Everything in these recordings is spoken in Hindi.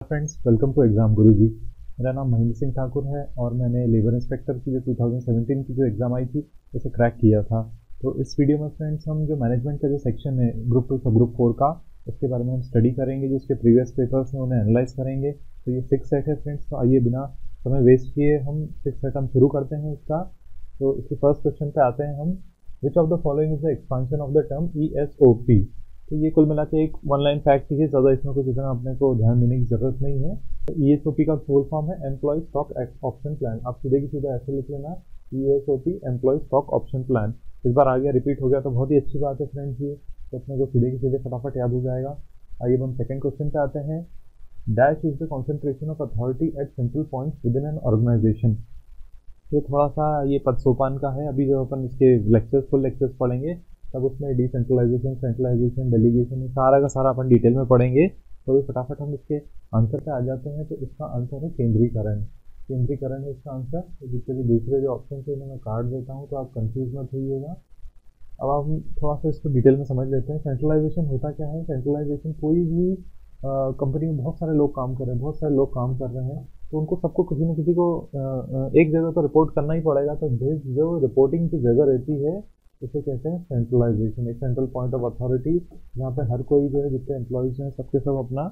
फ्रेंड्स, वेलकम टू एग्ज़ाम गुरुजी। मेरा नाम महेंद्र सिंह ठाकुर है और मैंने लेबर इंस्पेक्टर की जो 2017 की जो एग्ज़ाम आई थी उसे क्रैक किया था। तो इस वीडियो में फ्रेंड्स हम जो मैनेजमेंट का जो सेक्शन है ग्रुप 2 सब ग्रुप 4 का, उसके बारे में हम स्टडी करेंगे। जो उसके प्रीवियस पेपर्स हैं उन्हें एनालाइज करेंगे। तो ये 6 सेट है फ्रेंड्स। तो आइए बिना समय वेस्ट किए हम 6 सेट हम शुरू करते हैं इसका। तो इसके फर्स्ट क्वेश्चन पे आते हैं हम। विच of the following is the expansion of the term ESOP। तो ये कुल मिला के एक वन लाइन फैक्ट ही है, ज़्यादा इसमें कुछ इतना अपने को ध्यान देने की ज़रूरत नहीं है। तो ESOP का फुल फॉर्म है एम्प्लॉय स्टॉक ऑप्शन प्लान। आप सीधे की सीधे ऐसे लिख लेना, ESOP employee stock option plan. इस बार आ गया, रिपीट हो गया तो बहुत ही अच्छी बात है फ्रेंड्स। ये तो अपने को सीधे की सीधे फटाफट याद हो जाएगा। आइए हम सेकंड क्वेश्चन पे आते हैं। Dash is the concentration of authority at central points within an organization. ये थोड़ा सा ये पद सोपान का है। अभी जो अपन इसके लेक्चर्स फुल लेक्चर्स पढ़ेंगे तब उसमें डिसेंट्रलाइजेशन, सेंट्रलाइजेशन, डेलीगेशन सारा का सारा अपन डिटेल में पढ़ेंगे। तो फटाफट हम इसके आंसर पे आ जाते हैं। तो इसका आंसर है केंद्रीकरण। केंद्रीकरण है इसका आंसर। तो जितने भी दूसरे जो ऑप्शन है उन्हें मैं काट देता हूँ तो आप कंफ्यूज मत होइएगा। अब हम थोड़ा सा इसको डिटेल में समझ लेते हैं। सेंट्रलाइजेशन होता क्या है? सेंट्रलाइजेशन कोई भी कंपनी में बहुत सारे लोग काम कर रहे हैं, बहुत सारे लोग काम कर रहे हैं, तो उनको सबको किसी न किसी को एक जगह तो रिपोर्ट करना ही पड़ेगा। तो जो रिपोर्टिंग की जगह रहती है उसे कहते हैं सेंट्रलाइजेशन। एक सेंट्रल पॉइंट ऑफ अथॉरिटी जहाँ पे हर कोई जो है, जितने एम्प्लॉयज़ हैं सबके सब अपना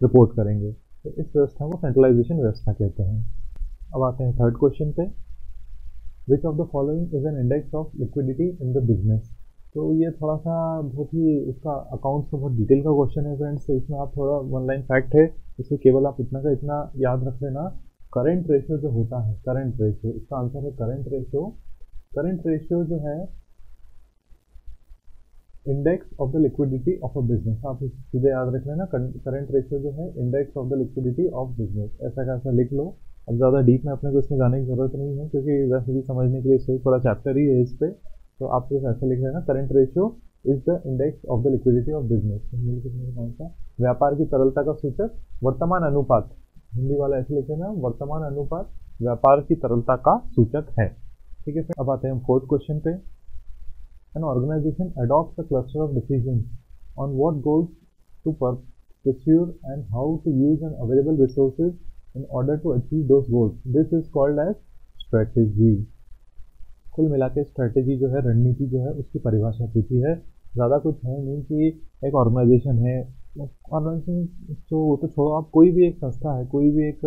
रिपोर्ट करेंगे। तो इस व्यवस्था को सेंट्रलाइजेशन व्यवस्था कहते हैं। अब आते हैं थर्ड क्वेश्चन पे। Which of the following is an index of liquidity in the business. तो ये थोड़ा सा बहुत ही इसका अकाउंट्स का बहुत डिटेल का क्वेश्चन है फ्रेंड्स। तो इसमें आप थोड़ा वन लाइन फैक्ट है, इसमें केवल आप इतना का इतना याद रख लेना। करंट रेशियो जो होता है, करंट रेशियो, इसका आंसर है करंट रेशियो। करंट रेशियो जो है index of the liquidity of a business. आप सीधे याद रख लेना, करंट रेशियो जो है index of the liquidity of business. ऐसा कैसा लिख लो। अब ज़्यादा डीप में अपने को इसमें जाने की जरूरत नहीं है क्योंकि वैसे भी समझने के लिए इससे थोड़ा चैप्टर ही है इस पे। तो आप सिर्फ ऐसा लिख लेना, current ratio is the index of the liquidity of business. कौन सा? व्यापार की तरलता का सूचक वर्तमान अनुपात। हिंदी वाला ऐसे लिख लेना, वर्तमान अनुपात व्यापार की तरलता का सूचक है। ठीक है, अब आते हैं हम फोर्थ क्वेश्चन पे। An organization adopts a cluster of decisions on what goals to pursue and how to use an available resources in order to achieve those goals. This is called as strategy. कुल मिला के स्ट्रेटेजी जो है, रणनीति जो है, उसकी परिभाषा पूछी है। ज़्यादा कुछ है नहीं कि एक ऑर्गेनाइजेशन है, ऑर्गेनाइजेशन तो वो तो छोड़ो, आप कोई भी एक संस्था है, कोई भी एक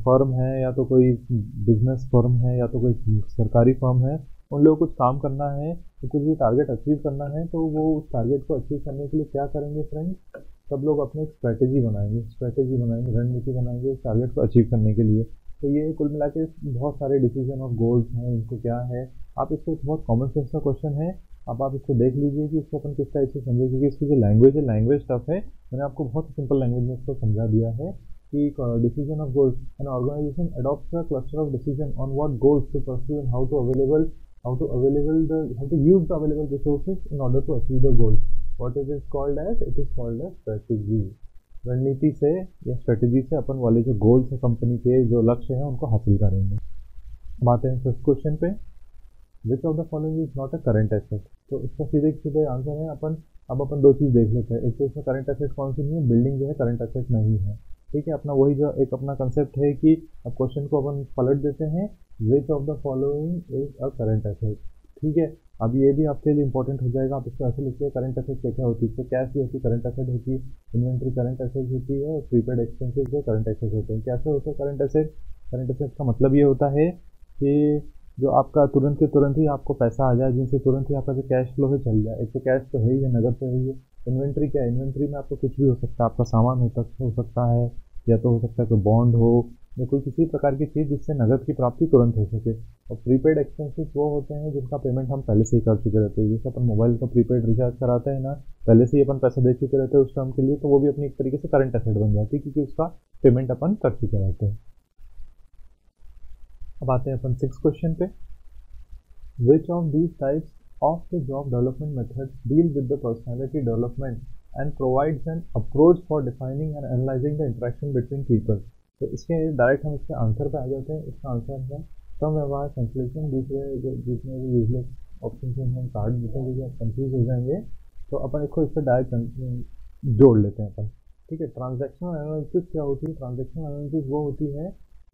फर्म है, या तो कोई बिजनेस फर्म है, या तो कोई सरकारी फर्म है, उन लोगों को कुछ काम करना है, तो कुछ भी टारगेट अचीव करना है, तो वो उस टारगेट को अचीव करने के लिए क्या करेंगे फ्रेंड्स? सब लोग अपने एक स्ट्रैटेजी बनाएंगे, रणनीति बनाएंगे उस टारगेट को अचीव करने के लिए। तो ये कुल मिला के बहुत सारे डिसीजन ऑफ गोल्स हैं। इनको क्या है, आप इसको बहुत कॉमन सेंस का क्वेश्चन है। अब आप इसको देख लीजिए कि इसको अपन किस टाइप से समझे, क्योंकि इसकी जो लैंग्वेज है, लैंग्वेज टफ है। मैंने आपको बहुत सिंपल लैंग्वेज में इसको समझा दिया है कि decision of goals, an organization adopts a cluster of decision on what goals to pursue and how to use the available resources in order to achieve the goal. What is it called as? It is called as strategy. रणनीति से या स्ट्रेटेजी से अपन वाले जो गोल्स है, कंपनी के जो लक्ष्य हैं, उनको हासिल करेंगे। बात है फर्स्ट क्वेश्चन पे। Which of the following is not a current asset. तो इसका सीधे सीधे आंसर है अपन दो चीज़ देख लेते हैं। एक तो इसमें करंट एसेट कौन सी नहीं है, बिल्डिंग जो है करंट एसेट नहीं है। ठीक है, अपना वही जो एक अपना कंसेप्ट है कि अब क्वेश्चन को अपन पलट देते हैं। विच of the following is a current asset. ठीक है, अब ये भी आपके लिए इंपॉर्टेंट हो जाएगा। आप इसको ऐसे लिखिए, करंट एसेट क्या क्या होती है? कैश भी होती है, करंट एसेट होती है, इन्वेंट्री करंट एसेट होती है, और प्रीपेड एक्सपेंसेस जो करंट एसेट होते हैं। कैसे होते हैं करंट एसेट? करंट एसेट का मतलब ये होता है कि जो आपका तुरंत के तुरंत ही आपको पैसा आ जाए, जिनसे तुरंत ही आपका जो कैश फ्लो है चल जाए। एक तो कैश तो है ही है, नगद तो है ही है। इन्वेंट्री क्या है? इन्वेंट्री में आपको कुछ भी हो सकता है, आपका सामान हो सकता है, या तो हो सकता है कोई बॉन्ड हो, या कोई किसी प्रकार की चीज़ जिससे नगद की प्राप्ति तुरंत हो सके। और प्रीपेड एक्सपेंसेस वो होते हैं जिनका पेमेंट हम पहले से ही कर चुके रहते हैं। जैसे अपन मोबाइल का प्रीपेड रिचार्ज कराते हैं ना, पहले से ही अपन पैसा दे चुके रहते हैं उस टर्म के लिए, तो वो भी अपनी एक तरीके से करंट एसेट बन जाती है क्योंकि उसका पेमेंट अपन कर चुके रहते हैं। अब आते हैं अपन सिक्स क्वेश्चन पे। Which of these types of the job development methods deal with the personality development and provides an approach for defining and analyzing the interaction between people। तो इसके डायरेक्ट हम इसके आंसर पे आ जाते हैं। इसका आंसर है सम व्यवहार संश्लेषण। दूसरे जो जितने भी यूजलेस ऑप्शन हैं हम काट देते हैं क्योंकि आप कंफ्यूज हो जाएंगे। तो अपन इसको इससे डायरेक्ट जोड़ लेते हैं अपन। ठीक है। ट्रांजैक्शनल एनालिसिस क्या होती है? ट्रांजैक्शनल एनालिसिस वो होती है,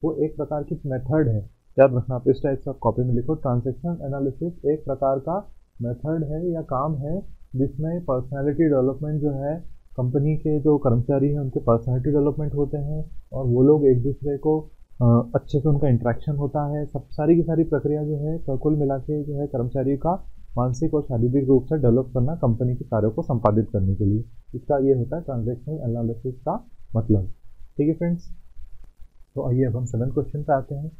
वो एक प्रकार की मेथड है, याद रखना आप इस टाइप से आप कॉपी में लिखो। ट्रांजैक्शनल एनालिसिस एक प्रकार का मेथड है या काम है जिसमें पर्सनालिटी डेवलपमेंट जो है, कंपनी के जो कर्मचारी हैं उनके पर्सनालिटी डेवलपमेंट होते हैं और वो लोग एक दूसरे को अच्छे से उनका इंटरेक्शन होता है। सब सारी की सारी प्रक्रिया जो है कुल मिला के जो है कर्मचारियों का मानसिक और शारीरिक रूप से डेवलप करना कंपनी के कार्यों को संपादित करने के लिए, इसका ये होता है ट्रांजैक्शनल एनालिसिस का मतलब। ठीक है फ्रेंड्स, तो आइए अब हम 7 क्वेश्चन पे आते हैं।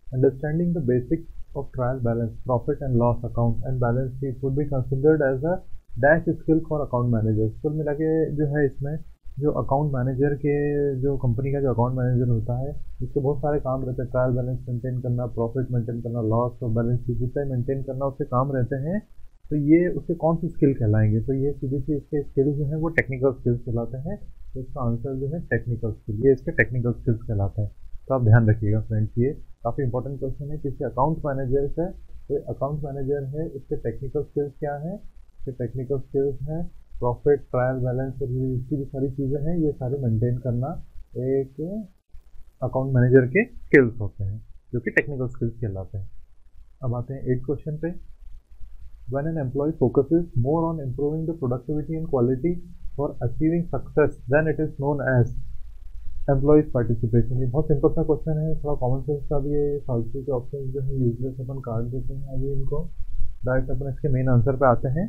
Understanding the basics of trial balance, profit and loss account and balance sheet would be considered as a dash skill for account managers. कुल मिला के जो है इसमें जो अकाउंट मैनेजर के, जो कंपनी का जो अकाउंट मैनेजर होता है उसके बहुत सारे काम रहते हैं। ट्रायल बैलेंस मेंटेन करना, प्रॉफिट मेंटेन करना, लॉस और बैलेंस शीट जितना मेंटेन करना, उसके काम रहते हैं। तो ये उसके कौन सी स्किल कहलाएंगे? तो ये सीधी सी इसके स्किल जो है वो टेक्निकल स्किल्स कहलाते हैं। तो इसका आंसर जो है टेक्निकल स्किल, ये इसके टेक्निकल स्किल्स कहलाते हैं। तो आप ध्यान रखिएगा फ्रेंड्स, ये काफ़ी इंपॉर्टेंट क्वेश्चन है। किसी अकाउंट मैनेजर से, कोई अकाउंट मैनेजर है, इसके टेक्निकल स्किल्स क्या है? इसके टेक्निकल स्किल्स हैं प्रॉफिट, ट्रायल बैलेंस और ये इसकी भी सारी चीज़ें हैं, ये सारे मेंटेन करना एक अकाउंट मैनेजर के स्किल्स होते हैं जो कि टेक्निकल स्किल्स कहलाते हैं। अब आते हैं 8 क्वेश्चन पे। When an employee focuses more on improving the productivity and quality for achieving success, then it is known as employees participation. ये बहुत सिंपल सा क्वेश्चन है, थोड़ा कॉमन सेंस का भी है। फालतू के ऑप्शन जो है यूजलेस अपन काट देते हैं। अभी इनको डायरेक्ट अपन इसके मेन आंसर पे आते हैं।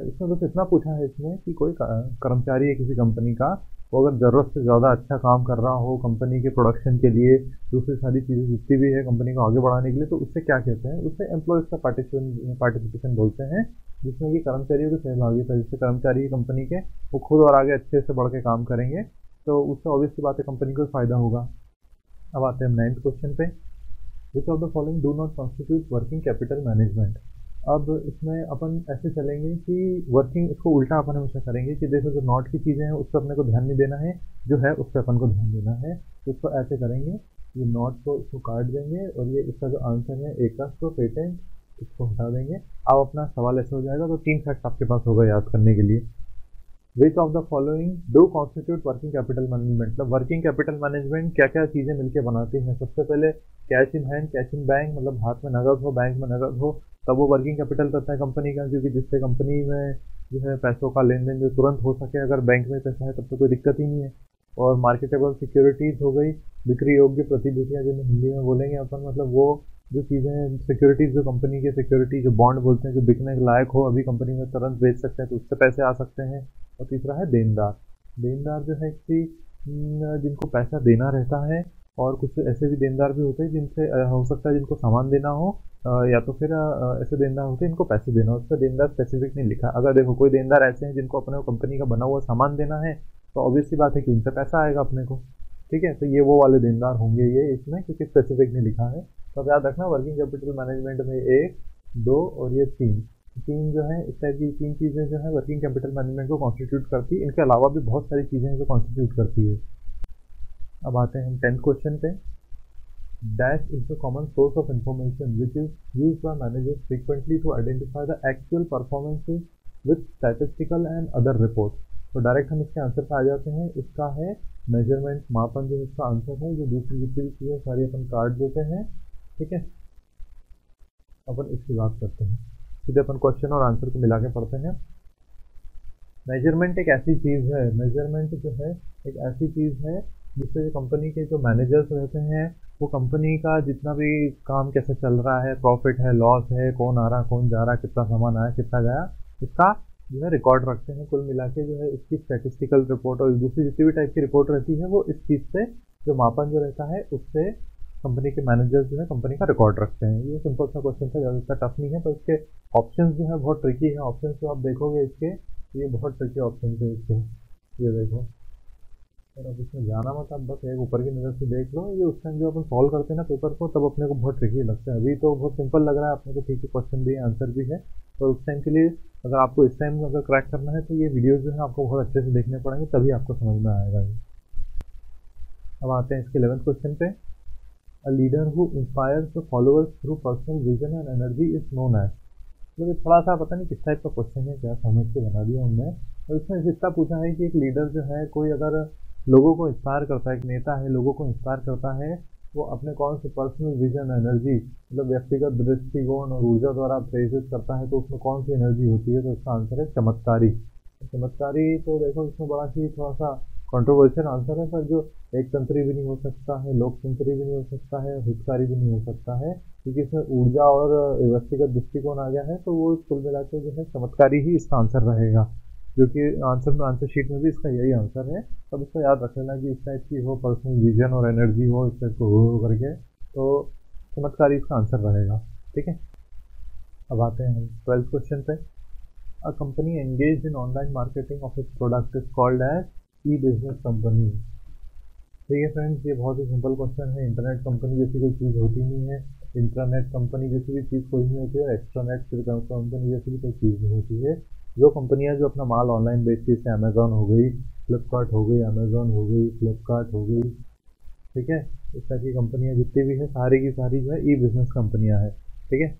इसमें बस इतना पूछा है इसमें कि कोई कर्मचारी है किसी कंपनी का, वो अगर ज़रूरत से ज़्यादा अच्छा काम कर रहा हो कंपनी के प्रोडक्शन के लिए, दूसरी सारी चीज़ें जितनी भी है कंपनी को आगे बढ़ाने के लिए, तो उससे क्या कहते हैं? उससे एम्प्लॉयज़ का पार्टिसिपेशन बोलते हैं, जिसमें कि कर्मचारियों की सहभागिता, जिससे कर्मचारी कंपनी के वो खुद और आगे अच्छे से बढ़ के काम करेंगे, तो उससे ऑब्वियस सी बात है कंपनी को फ़ायदा होगा। अब आते हैं 9th क्वेश्चन पे। Which of the following do not constitute working capital management. अब इसमें अपन ऐसे चलेंगे कि वर्किंग, इसको उल्टा अपन हमेशा करेंगे कि देखो जो नॉट की चीज़ें हैं उस पर अपने को ध्यान नहीं देना है, जो है उस पर अपन को ध्यान देना है। तो इसको ऐसे करेंगे, ये नॉट को इसको काट देंगे और ये इसका जो आंसर है एकस्व पेटेंट, इसको हटा देंगे। अब अपना सवाल ऐसे हो जाएगा, तो 3 फैक्ट आपके पास होगा याद करने के लिए। विच of the following do constitute working capital management. मतलब वर्किंग कैपिटल मैनेजमेंट क्या क्या चीज़ें मिलकर बनाती हैं? सबसे पहले cash in hand, cash in bank, मतलब हाथ में नगद हो, बैंक में नगद हो, तब वो वर्किंग कैपिटल करता है कंपनी का, क्योंकि जिससे कंपनी में जो है पैसों का लेन देन जो तुरंत हो सके। अगर बैंक में पैसा है तब तो कोई दिक्कत ही नहीं है। और मार्केटेबल सिक्योरिटीज़ हो गई, बिक्री योग्य प्रतिभूतियाँ, जिन्हें हिंदी में बोलेंगे अपन, मतलब वो जो चीज़ें हैं सिक्योरिटीज़, जो कंपनी की सिक्योरिटी, जो बॉन्ड बोलते हैं, जो बिकने के लायक हो, अभी कंपनी में तुरंत बेच सकते हैं तो उससे पैसे आ सकते हैं। और तीसरा है देनदार। देनदार जो है कि जिनको पैसा देना रहता है, और कुछ ऐसे भी देनदार भी होते हैं जिनसे हो सकता है जिनको सामान देना हो, या तो फिर ऐसे देनदार होते हैं इनको पैसे देना हो। उस पर देनदार स्पेसिफिक नहीं लिखा। अगर देखो कोई देनदार ऐसे हैं जिनको अपने को कंपनी का बना हुआ सामान देना है, तो ऑब्वियस सी बात है कि उनसे पैसा आएगा अपने को। ठीक है, तो ये वो वाले देनदार होंगे ये इसमें, क्योंकि स्पेसिफिक नहीं लिखा है। तो अब याद रखना वर्किंग कैपिटल मैनेजमेंट में 1, 2 और ये 3 जो है, इस टाइप की 3 चीज़ें जो है वर्किंग कैपिटल मैनेजमेंट को कॉन्स्टिट्यूट करती है। इनके अलावा भी बहुत सारी चीज़ें हैं जो कॉन्स्टिट्यूट करती है। अब आते हैं हम 10th क्वेश्चन पे। Dash is the common source of information which is used by managers frequently to identify the actual performances with statistical and other report. तो डायरेक्ट हम इसके आंसर पे आ जाते हैं। इसका है मेजरमेंट, मापन, जो इसका आंसर है। जो दूसरी जितनी भी चीज़ें सारी अपन काट देते हैं। ठीक है, अपन इसकी बात करते हैं। सीधे अपन क्वेश्चन और आंसर को मिला के पढ़ते हैं। मेजरमेंट एक ऐसी चीज़ है, मेजरमेंट जो है एक ऐसी चीज़ है जिससे जो कंपनी के जो मैनेजर्स रहते हैं वो कंपनी का जितना भी काम कैसे चल रहा है, प्रॉफिट है, लॉस है, कौन आ रहा कौन जा रहा, कितना सामान आया कितना गया, इसका जो है रिकॉर्ड रखते हैं। कुल मिला के जो है इसकी स्टैटिस्टिकल रिपोर्ट और दूसरी जितनी भी टाइप की रिपोर्ट रहती है वो इस चीज़ से, जो मापन जो रहता है उससे कंपनी के मैनेजर्स जो है कंपनी का रिकॉर्ड रखते हैं। ये सिंपल सा क्वेश्चन था, ज़्यादा टफ नहीं है। पर इसके ऑप्शंस जो है बहुत ट्रिकी है। ऑप्शंस जो आप देखोगे इसके, ये बहुत ट्रिकी ऑप्शन है इसके, ये देखो। और अब इसमें जाना मत, आप बस एक ऊपर की नज़र से देख लो। ये उस टाइम जो अपन सॉल्व करते हैं ना पेपर को, तब अपने को बहुत ट्रिकी लगता है। अभी तो बहुत सिंपल लग रहा है अपने को, ठीक है, क्वेश्चन भी है, आंसर भी है। तो उस टाइम के लिए अगर आपको इस टाइम अगर क्रैक करना है तो ये वीडियोज़ जो है आपको बहुत अच्छे से देखने पड़ेंगे, तभी आपको समझ में आएगा ये। अब आते हैं इसके 11th क्वेश्चन पे। A leader who inspires the followers through personal vision and energy is known as. मतलब थोड़ा सा पता नहीं किस टाइप का क्वेश्चन है, क्या समझ के बना दिया हमने। तो इसमें इतना पूछा है कि एक लीडर जो है, कोई अगर लोगों को इंस्पायर करता है, एक नेता है लोगों को इंस्पायर करता है, वो अपने कौन से पर्सनल विजन, एनर्जी, मतलब व्यक्तिगत दृष्टिकोण और ऊर्जा द्वारा प्रेरित करता है, तो उसमें कौन सी एनर्जी होती है? तो इसका आंसर है चमत्कारी। चमत्कारी तो देखो इसमें बड़ा ही थोड़ा सा कंट्रोवर्शियल आंसर है, पर जो एक तंत्री भी नहीं हो सकता है, लोकतंत्री भी नहीं हो सकता है, हितकारी भी नहीं हो सकता है, क्योंकि इसमें ऊर्जा और व्यक्तिगत दृष्टिकोण आ गया है, तो वो कुल मिलाकर जो है चमत्कारी ही इसका आंसर रहेगा, जो कि आंसर शीट में भी इसका यही आंसर है। तब इसको याद रख लेना कि इस टाइप की हो पर्सनल विजन और एनर्जी हो, इस टाइप को हो करके, तो चमत्कारी इसका आंसर रहेगा। ठीक है, अब आते हैं हम 12th क्वेश्चन पे। A company engage in online marketing of its product is called as e business company. ठीक है फ्रेंड्स, ये बहुत ही सिंपल क्वेश्चन है। इंटरनेट कंपनी जैसी कोई चीज़ होती नहीं है, इंटरनेट कंपनी जैसी भी चीज़ कोई नहीं होती है, एक्स्ट्रानेट कंपनी जैसी भी कोई चीज़ नहीं होती है। जो कंपनियां जो अपना माल ऑनलाइन बेचती है, जैसे अमेजोन हो गई, फ्लिपकार्ट हो गई, अमेजोन हो गई, फ्लिपकार्ट हो गई, ठीक है, इस तरह की कंपनियां जितनी भी है सारी की सारी जो है ई बिजनेस कंपनियां हैं। ठीक है,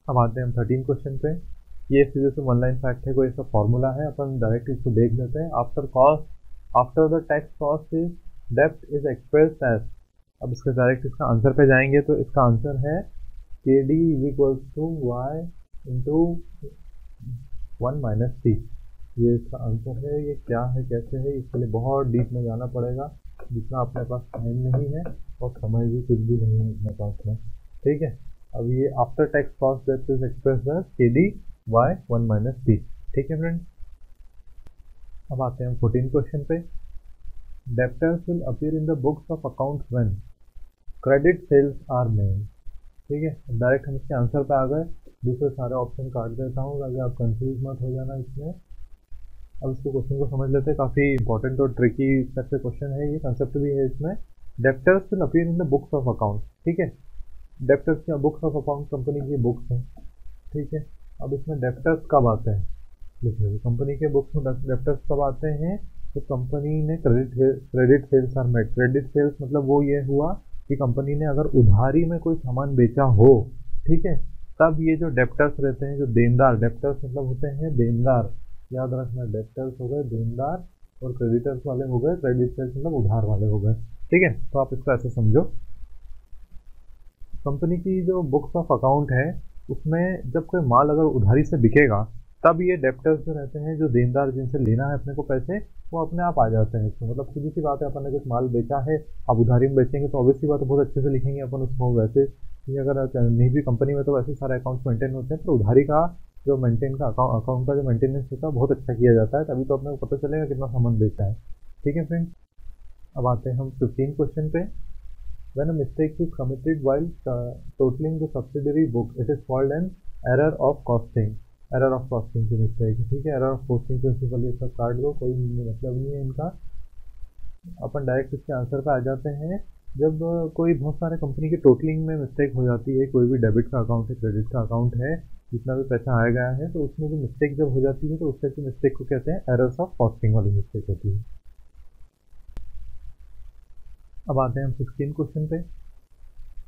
अब आते हैं हम 13 क्वेश्चन पे। ये सीधे से वन लाइन फैक्ट है, कोई ऐसा फॉर्मूला है, अपन डायरेक्ट इसको देख लेते हैं। After the tax cost is डेप्ट इज एक्सप्रेस्ड एज। अब इसका डायरेक्ट इसका आंसर पे जाएंगे, तो इसका आंसर है K d is equal to y into 1 minus t. ये इसका आंसर है। ये क्या है, कैसे है, इसके लिए बहुत डीप में जाना पड़ेगा, जितना अपने पास टाइम नहीं है और समय भी कुछ भी नहीं है अपने पास में। ठीक है, अब ये आफ्टर टैक्स कॉस्ट डेप्ट is expressed as K d y 1 minus t. ठीक है फ्रेंड्स, अब आते हैं हम 14 क्वेश्चन पे। Debtors will appear in the books of accounts when credit sales are made. ठीक है, डायरेक्ट हम इसके आंसर पे आ गए। दूसरे सारे ऑप्शन काट देता हूँ ताकि आप कंफ्यूज मत हो जाना इसमें। अब इसको क्वेश्चन को समझ लेते हैं, काफ़ी इंपॉर्टेंट और ट्रिकी टाइप से क्वेश्चन है, ये कंसेप्ट भी है इसमें। Debtors will appear in the books of account. ठीक है, डेप्टर्स क्या, बुक्स ऑफ अकाउंट कंपनी की बुक्स हैं। ठीक है, अब इसमें डेप्टर्स कब आते हैं, देखिए कंपनी के बुक्स में डेप्टर्स कब आते हैं, तो कंपनी ने credit sales are made. Credit sales मतलब वो ये हुआ कि कंपनी ने अगर उधारी में कोई सामान बेचा हो, ठीक है, तब ये जो डेप्टर्स रहते हैं, जो देनदार, डेप्टर्स मतलब होते हैं देनदार, याद रखना, डेप्टर्स हो गए देनदार और क्रेडिटर्स वाले हो गए, क्रेडिट सेल्स मतलब उधार वाले हो गए। ठीक है, तो आप इसको ऐसे समझो, कंपनी की जो बुक्स ऑफ अकाउंट है उसमें जब कोई माल अगर उधारी से बिकेगा, तब ये डेप्टर्स जो रहते हैं, जो देनदार जिनसे लेना है अपने को पैसे, वो अपने आप आ जाते हैं इसमें। मतलब सीधी सी बात है, अपन ने कुछ माल बेचा है, अब उधारी में बेचेंगे तो ऑब्वियसली बात है बहुत अच्छे से लिखेंगे अपन उसको। वैसे ये अगर नहीं भी कंपनी में तो वैसे सारे अकाउंट्स मेंटेन होते हैं, तो उधारी का जो मेंटेन का अकाउंट का जो मेंटेनेंस होता है बहुत अच्छा किया जाता है, तभी तो अपने को पता चलेगा कितना सामान बेचा है। ठीक है फ्रेंड्स, अब आते हैं हम 15 क्वेश्चन पे। When a mistake is committed while totaling the subsidiary book, it is called an error of costing. Error of costing की मिस्टेक। ठीक है, एरर ऑफ कॉस्टिंग प्रिंसिपल ये सब काट दो, कोई मतलब नहीं है इनका। अपन डायरेक्ट इसके आंसर पे आ जाते हैं। जब कोई बहुत सारे कंपनी की टोटलिंग में मिस्टेक हो जाती है, कोई भी डेबिट का अकाउंट है, क्रेडिट का अकाउंट है, जितना भी पैसा आया गया है, तो उसमें जो मिस्टेक जब हो जाती है, तो उस टाइप की मिस्टेक को कहते हैं एरर्स ऑफ कॉस्टिंग वाली मिस्टेक होती है। अब आते हैं हम 16 क्वेश्चन पे।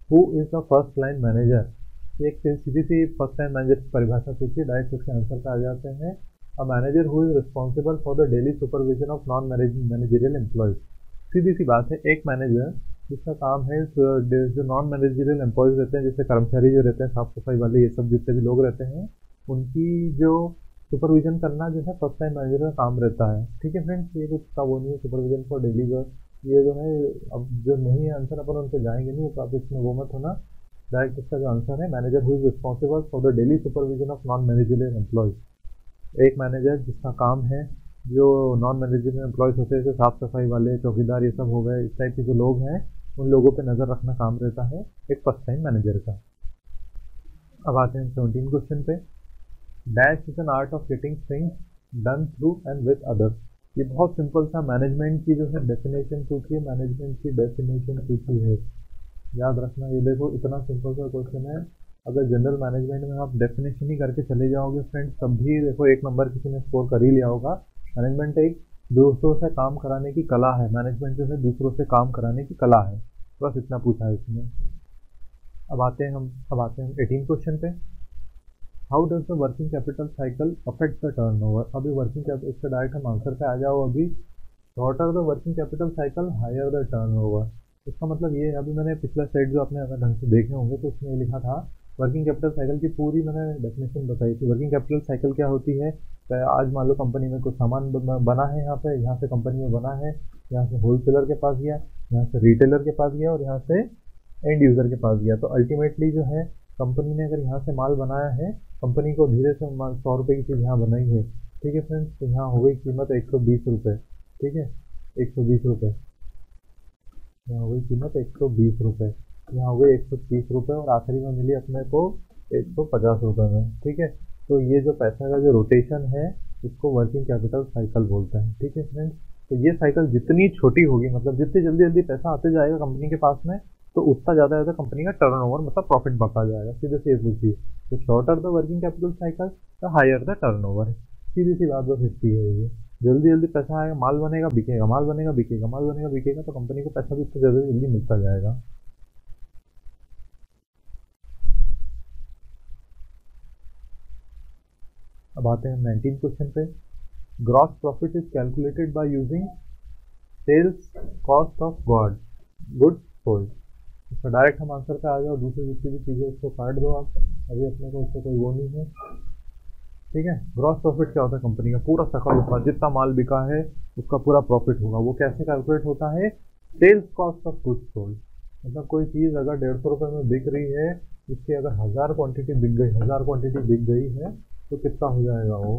Who is the first line manager. एक सीधी सी फर्स्ट लाइन मैनेजर की परिभाषा पूछिए, डायरेक्ट उसके आंसर पे आ जाते हैं। A manager who is responsible for the daily supervision of non managerial employees. सीधी सी बात है, एक मैनेजर जिसका काम है जो नॉन मैनेजरियल एम्प्लॉयज रहते हैं, जैसे कर्मचारी जो रहते हैं, साफ सफाई वाले, ये सब जितने भी लोग रहते हैं, उनकी जो सुपरविजन करना जो है फर्स्ट लाइन मैनेजर का काम रहता है। ठीक है फ्रेंड्स, ये कुछ का वो नहीं है, सुपरविजन फॉर डेली वर्क, ये जो है अब जो नहीं है आंसर अपन उन पर जाएंगे नहीं, तो आप इसमें वो मत होना। डायरेक्ट इसका जो आंसर है, manager who is responsible for the daily supervision of non managerial employees. एक मैनेजर जिसका काम है जो नॉन मैनेजरियल एम्प्लॉयज होते हैं, जैसे साफ सफाई वाले, चौकीदार, ये सब हो गए, इस टाइप के जो लोग हैं, उन लोगों पर नज़र रखना काम रहता है एक फर्स्ट लाइन मैनेजर का। अब आते हैं 17 क्वेश्चन पे। Dash is an art of getting things done through and with others. ये बहुत सिंपल सा मैनेजमेंट की जो है डेफिनेशन पूछी है, मैनेजमेंट की डेफिनेशन पूछी है, याद रखना। ये देखो इतना सिंपल सा क्वेश्चन है, अगर जनरल मैनेजमेंट में आप डेफिनेशन ही करके चले जाओगे फ्रेंड्स, तब भी देखो एक नंबर किसी ने स्कोर कर ही लिया होगा। मैनेजमेंट एक दूसरों से काम कराने की कला है, मैनेजमेंट जो है दूसरों से काम कराने की कला है, बस इतना पूछा है इसमें। अब आते हैं हम 18 क्वेश्चन पे। How does the working capital cycle affect the turnover. अभी वर्किंग कैपिटल, इसका डायरेक्ट हम आंसर पे आ जाओ। अभी shorter the working capital cycle higher the turnover. इसका मतलब ये है, अभी मैंने पिछला स्लाइड जो आपने अगर ढंग से देखे होंगे तो उसमें ये लिखा था वर्किंग कैपिटल साइकिल की पूरी मैंने डेफिनेशन बताई थी। वर्किंग कैपिटल साइकिल क्या होती है, आज मान लो कंपनी में कुछ सामान बना है, यहाँ से कंपनी में बना है, यहाँ से होलसेलर के पास गया, यहाँ से रिटेलर के पास गया और यहाँ से एंड यूज़र के पास गया। तो अल्टीमेटली जो है कंपनी ने अगर यहाँ से माल बनाया है, कंपनी को धीरे से 100 रुपये की चीज़ यहाँ बनाई है, ठीक है फ्रेंड्स, तो यहाँ हो गई कीमत 120 रुपये, ठीक है 120 रुपये, यहाँ हो गई कीमत 120 रुपये, यहाँ हो गई 130 रुपये और आखिरी में मिली अपने को 150 रुपये में, ठीक है। तो ये जो पैसा का जो रोटेशन है इसको वर्किंग कैपिटल साइकिल बोलते हैं, ठीक है फ्रेंड्स। तो ये साइकिल जितनी छोटी होगी, मतलब जितनी जल्दी जल्दी पैसा आते जाएगा कंपनी के पास में, तो उतना ज़्यादा ज़्यादा कंपनी का टर्नओवर मतलब प्रॉफिट बढ़ता जाएगा। सीधे से ये पूछिए, तो shorter the working capital cycle the higher the turnover. सीधी सी बात बस इतनी है। ये जल्दी जल्दी पैसा आएगा, माल बनेगा बिकेगा, माल बनेगा बिकेगा, माल बनेगा बिकेगा, तो कंपनी को पैसा भी इतना ज़्यादा जल्दी मिलता जाएगा। अब आते हैं 19 क्वेश्चन पे। Gross profit is calculated by using sales cost of goods sold. इसका डायरेक्ट हम आंसर पे आ जाओ। दूसरी जितनी भी चीज़ें उसको काट दो आप, अभी अपने को इससे कोई वो नहीं है, ठीक है। ग्रॉस प्रॉफिट क्या होता है, कंपनी का पूरा सकल उत्पाद जितना माल बिका है उसका पूरा प्रॉफिट होगा। वो कैसे कैलकुलेट होता है, sales cost of goods sold. मतलब कोई चीज़ अगर 150 रुपये में बिक रही है, उसकी अगर 1000 क्वांटिटी बिक गई, 1000 क्वांटिटी बिक गई है, तो कितना हो जाएगा वो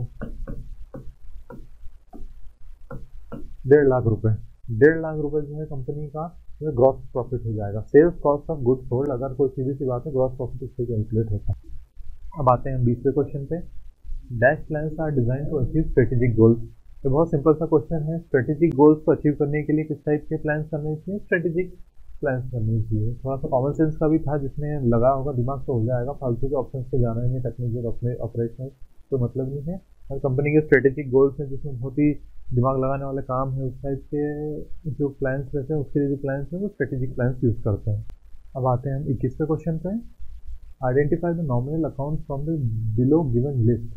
1.5 लाख रुपए। 1.5 लाख रुपए जो है कंपनी का ग्रॉस प्रॉफिट हो जाएगा। Sales cost of goods sold, अगर कोई सीधी सी बात है, ग्रॉस प्रॉफिट इससे कैलकुलेट होता है। अब आते हैं 20वें क्वेश्चन पे। Dash plans are design to achieve strategic goals. ये बहुत सिंपल सा क्वेश्चन है। स्ट्रेटेजिक गोल्स को अचीव करने के लिए किस टाइप के प्लान्स करने चाहिए, स्ट्रेटेजिक प्लान्स करनी चाहिए। थोड़ा सा कॉमन सेंस का भी था, जिसने लगा होगा दिमाग तो हो जाएगा, फालतू के ऑप्शन पे जाना ही नहीं, टेक्निकल अपने ऑपरेशनल तो मतलब नहीं है। हर कंपनी के स्ट्रेटेजिक गोल्स हैं जिसमें बहुत ही दिमाग लगाने वाले काम है, उस टाइप के जो प्लान्स रहते हैं, उसके लिए जो प्लान्स हैं वो स्ट्रेटेजिक प्लान्स यूज़ करते हैं। अब आते हैं हम 21वें क्वेश्चन पे। Identify the nominal account from the below given list.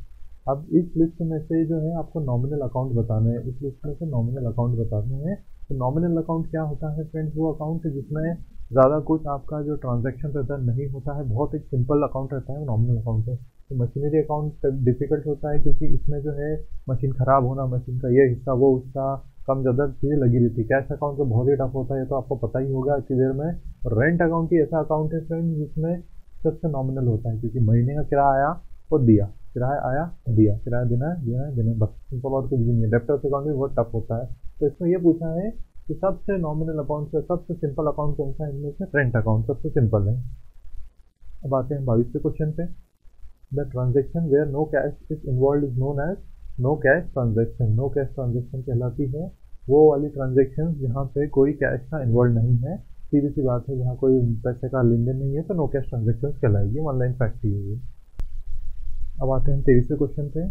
अब इस लिस्ट में से जो है आपको नॉमिनल अकाउंट बताने हैं, इस लिस्ट में से नॉमिनल अकाउंट बताने हैं। तो नॉमिनल अकाउंट क्या होता है फ्रेंड्स, वो अकाउंट है जिसमें ज़्यादा कुछ आपका जो ट्रांजैक्शन रहता है नहीं होता है, बहुत एक सिंपल अकाउंट रहता है, नॉमिनल अकाउंट है। तो मशीनरी अकाउंट डिफिकल्ट होता है क्योंकि इसमें जो है मशीन ख़राब होना, मशीन का ये हिस्सा वो उसका कम ज़्यादा चीज़ें लगी रहती है। कैश अकाउंट तो बहुत ही टफ होता है, ये तो आपको पता ही होगा इतनी देर में। रेंट अकाउंट ही ऐसा अकाउंट है फ्रेंड्स जिसमें सबसे नॉमिनल होता है, क्योंकि महीने का किराया आया और दिया, किराया आया दिया, किराया देना है दिया है देना है, बस सिंपल और कुछ भी नहीं है। डेब्टर्स अकाउंट भी बहुत टफ होता है। तो इसमें ये पूछा है कि सबसे नॉमिनल अकाउंट से सबसे सिंपल अकाउंट कौन सा है, इनमें से रेंट अकाउंट सबसे सिंपल है। अब आते हैं 22वें क्वेश्चन पे। The transaction where no cash is involve is known as no cash transaction. No cash transaction कहलाती है वो वाली ट्रांजेक्शन जहाँ पे कोई कैश का इन्वॉल्व नहीं है। सीधी सी बात है, जहाँ कोई पैसे का लेन देन नहीं है तो नो कैश ट्रांजेक्शन कहलाएगी। वन लाइन फैक्ट ही है ये। अब आते हैं 23वें क्वेश्चन पे।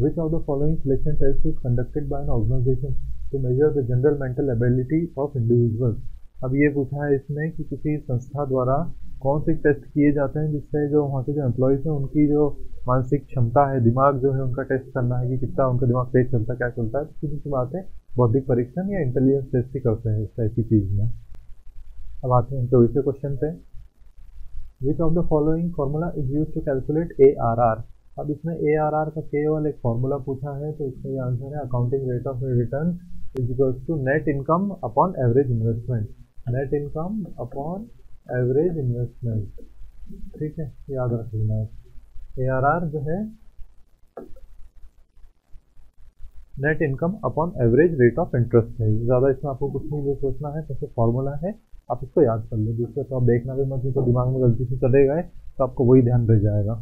Which of the following selection test is conducted by an organisation to measure the general mental ability of individual. अब ये पूछा है इसमें कि किसी संस्था द्वारा कौन से टेस्ट किए जाते हैं जिससे जो वहाँ के जो एम्प्लॉयज़ हैं उनकी जो मानसिक क्षमता है, दिमाग जो है उनका टेस्ट करना है कि कितना उनका दिमाग तेज चलता है, क्या चलता है। तो सीधी सी बात है, बौद्धिक परीक्षण या इंटेलिजेंस टेस्ट ही करते हैं इस टाइप की चीज़ में। अब आते हैं 24वें क्वेश्चन पे। Which of the following formula is use to calculate ARR। अब इसमें ARR का केवल एक फार्मूला पूछा है, तो इसका ये आंसर है accounting rate of return is equals to net income upon average investment. Net income upon average investment, ठीक है, याद रख लेना। ARR जो है net income upon average rate of interest है। ज़्यादा इसमें आपको कुछ नहीं सोचना है, तो फॉर्मूला है, आप इसको याद कर लो। दूसरे तो आप देखना भी मत, तो दिमाग में गलती से चले गए तो आपको वही ध्यान रह जाएगा।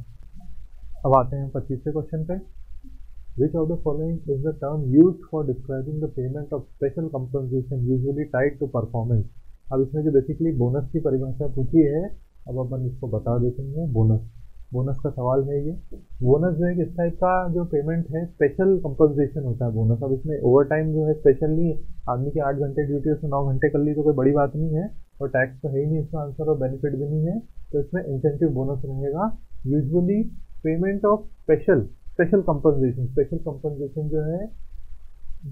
अब आते हैं 25वें क्वेश्चन पे। Which of the following is the term used for describing the payment of special compensation usually tied to performance. अब इसमें जो बेसिकली बोनस की परिभाषा पूछी है, अब अपन इसको बता देते हैं। बोनस का सवाल है ये। बोनस जो है इस टाइप का जो पेमेंट है, स्पेशल कंपनसेशन होता है बोनस। अब इसमें ओवर टाइम जो है स्पेशल नहीं, आदमी की 8 घंटे ड्यूटी उसमें 9 घंटे कर ली तो कोई बड़ी बात नहीं है, और टैक्स तो है ही नहीं इसका आंसर, और बेनिफिट भी नहीं है, तो इसमें इंसेंटिव बोनस रहेगा। Usually payment of special compensation जो है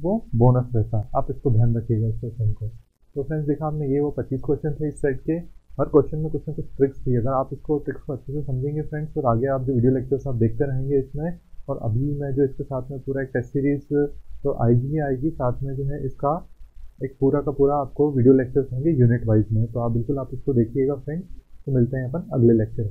वो बोनस रहता है। आप इसको ध्यान रखिएगा इस क्वेश्चन को। तो फ्रेंड्स देखा आपने, ये वो 25 क्वेश्चन थे इस सेट के। हर क्वेश्चन में कुछ ना कुछ ट्रिक्स थी। अगर आप इसको ट्रिक्स को अच्छे से समझेंगे फ्रेंड्स, और आगे आप जो वीडियो लेक्चर्स आप देखते रहेंगे इसमें, और अभी मैं जो इसके साथ में पूरा एक टेस्ट सीरीज तो आएगी ही आएगी, साथ में जो है इसका एक पूरा का पूरा आपको वीडियो लेक्चर्स होंगे यूनिट वाइज में। तो आप बिल्कुल आप इसको देखिएगा फ्रेंड्स। तो मिलते हैं अपन अगले लेक्चर में।